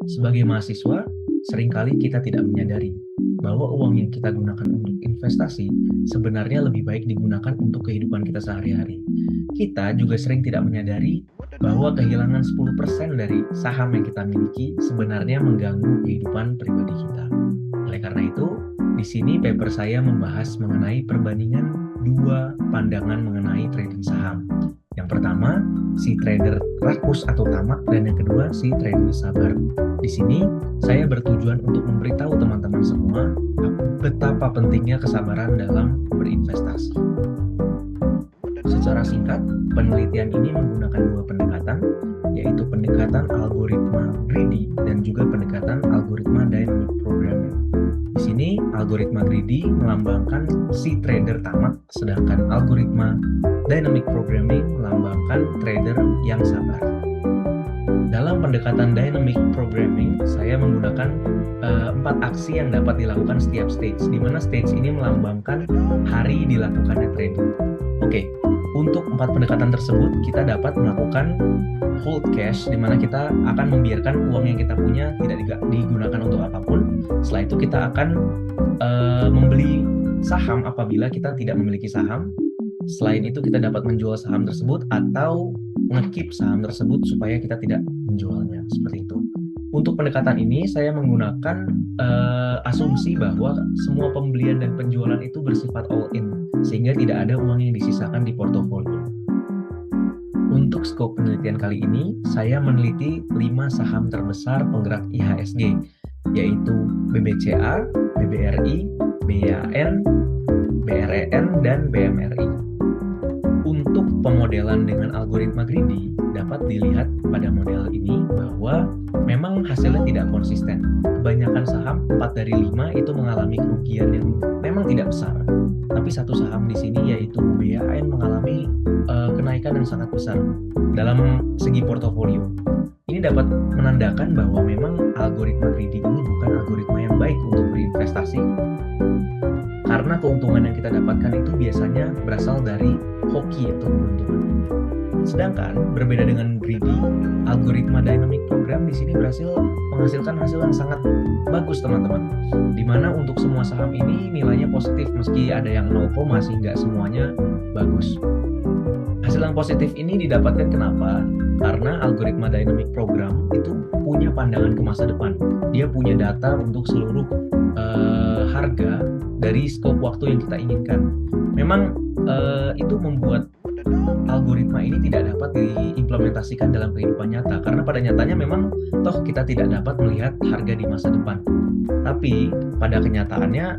Sebagai mahasiswa, seringkali kita tidak menyadari bahwa uang yang kita gunakan untuk investasi sebenarnya lebih baik digunakan untuk kehidupan kita sehari-hari. Kita juga sering tidak menyadari bahwa kehilangan 10% dari saham yang kita miliki sebenarnya mengganggu kehidupan pribadi kita. Oleh karena itu, di sini paper saya membahas mengenai perbandingan dua pandangan mengenai trading saham. Yang pertama, si trader rakus atau tamak, dan yang kedua, si trader sabar. Di sini, saya bertujuan untuk memberitahu teman-teman semua betapa pentingnya kesabaran dalam berinvestasi. Secara singkat, penelitian ini menggunakan dua pendekatan, yaitu pendekatan algoritma greedy dan juga pendekatan algoritma dynamic programming. Di sini, algoritma greedy melambangkan si trader tamak, sedangkan algoritma dynamic programming melambangkan trader yang sabar. Dalam pendekatan dynamic programming, saya menggunakan 4 aksi yang dapat dilakukan setiap stage, di mana stage ini melambangkan hari dilakukannya trading. Oke, untuk 4 pendekatan tersebut, kita dapat melakukan hold cash, di mana kita akan membiarkan uang yang kita punya tidak digunakan untuk apapun. Setelah itu kita akan membeli saham apabila kita tidak memiliki saham. Selain itu kita dapat menjual saham tersebut atau nge-keep saham tersebut supaya kita tidak menjualnya, seperti itu. Untuk pendekatan ini saya menggunakan asumsi bahwa semua pembelian dan penjualan itu bersifat all in, sehingga tidak ada uang yang disisakan di portofolio. Untuk skop penelitian kali ini, saya meneliti 5 saham terbesar penggerak IHSG, yaitu BBCA, BBRI, BAN, BREN, dan BMRI. Untuk pemodelan dengan algoritma greedy, dapat dilihat pada model ini bahwa memang hasilnya tidak konsisten. Kebanyakan saham 4 dari 5 itu mengalami kerugian yang memang tidak besar. Tapi satu saham di sini yaitu BAN mengalami kenaikan yang sangat besar dalam segi portofolio. Ini dapat menandakan bahwa memang algoritma greedy ini bukan algoritma yang baik untuk berinvestasi, karena keuntungan yang kita dapatkan itu biasanya berasal dari hoki atau keuntungan. Sedangkan berbeda dengan greedy, algoritma dynamic program di sini berhasil menghasilkan hasil yang sangat bagus, teman-teman. Di mana untuk semua saham ini nilainya positif, meski ada yang 0, sehingga semuanya bagus. Hasil yang positif ini didapatkan kenapa? Karena algoritma dynamic program itu punya pandangan ke masa depan. Dia punya data untuk seluruh harga dari skop waktu yang kita inginkan. Memang itu membuat algoritma ini tidak dapat diimplementasikan dalam kehidupan nyata, karena pada nyatanya memang toh kita tidak dapat melihat harga di masa depan. Tapi pada kenyataannya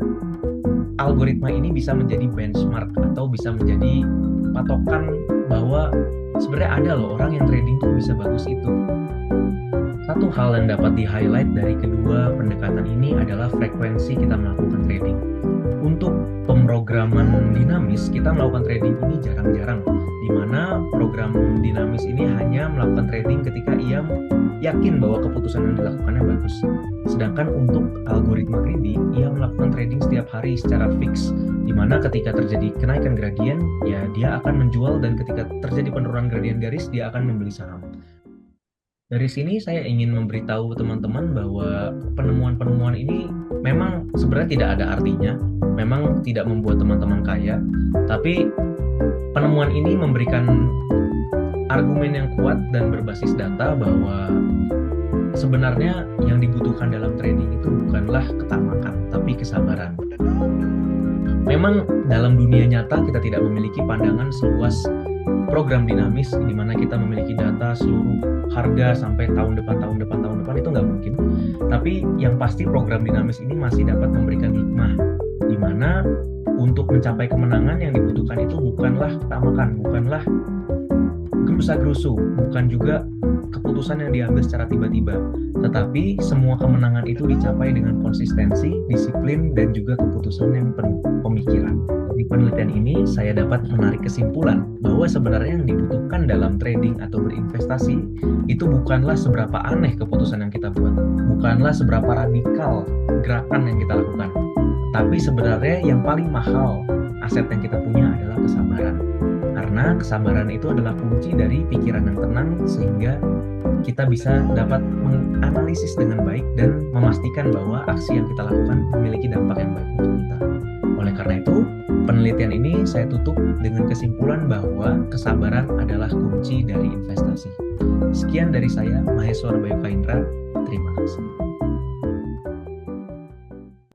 algoritma ini bisa menjadi benchmark atau bisa menjadi patokan bahwa sebenarnya ada loh orang yang trading tuh bisa bagus itu. Satu hal yang dapat di-highlight dari kedua pendekatan ini adalah frekuensi kita melakukan trading. Untuk pemrograman dinamis, kita melakukan trading ini jarang-jarang, di mana program dinamis ini hanya melakukan trading ketika ia yakin bahwa keputusan yang dilakukannya bagus. Sedangkan untuk algoritma greedy, ia melakukan trading setiap hari secara fix, di mana ketika terjadi kenaikan gradien, ya dia akan menjual, dan ketika terjadi penurunan gradien garis, dia akan membeli saham. Dari sini saya ingin memberitahu teman-teman bahwa penemuan-penemuan ini memang sebenarnya tidak ada artinya, memang tidak membuat teman-teman kaya, tapi penemuan ini memberikan argumen yang kuat dan berbasis data bahwa sebenarnya yang dibutuhkan dalam trading itu bukanlah ketamakan, tapi kesabaran. Memang dalam dunia nyata kita tidak memiliki pandangan seluas program dinamis, di mana kita memiliki data seluruh harga sampai tahun depan itu nggak mungkin. Tapi yang pasti program dinamis ini masih dapat memberikan hikmah, di mana untuk mencapai kemenangan yang dibutuhkan itu bukanlah ketamakan, bukanlah gerusa-gerusu, bukan juga keputusan yang diambil secara tiba-tiba, tetapi semua kemenangan itu dicapai dengan konsistensi, disiplin, dan juga keputusan yang penuh pemikiran. Di penelitian ini saya dapat menarik kesimpulan bahwa sebenarnya yang dibutuhkan dalam trading atau berinvestasi itu bukanlah seberapa aneh keputusan yang kita buat, bukanlah seberapa radikal gerakan yang kita lakukan, tapi sebenarnya yang paling mahal aset yang kita punya adalah kesabaran. Karena kesabaran itu adalah kunci dari pikiran yang tenang, sehingga kita bisa dapat menganalisis dengan baik dan memastikan bahwa aksi yang kita lakukan memiliki dampak yang baik untuk kita. Oleh karena itu, penelitian ini saya tutup dengan kesimpulan bahwa kesabaran adalah kunci dari investasi. Sekian dari saya, Maheswara Bayu Kaindra. Terima kasih.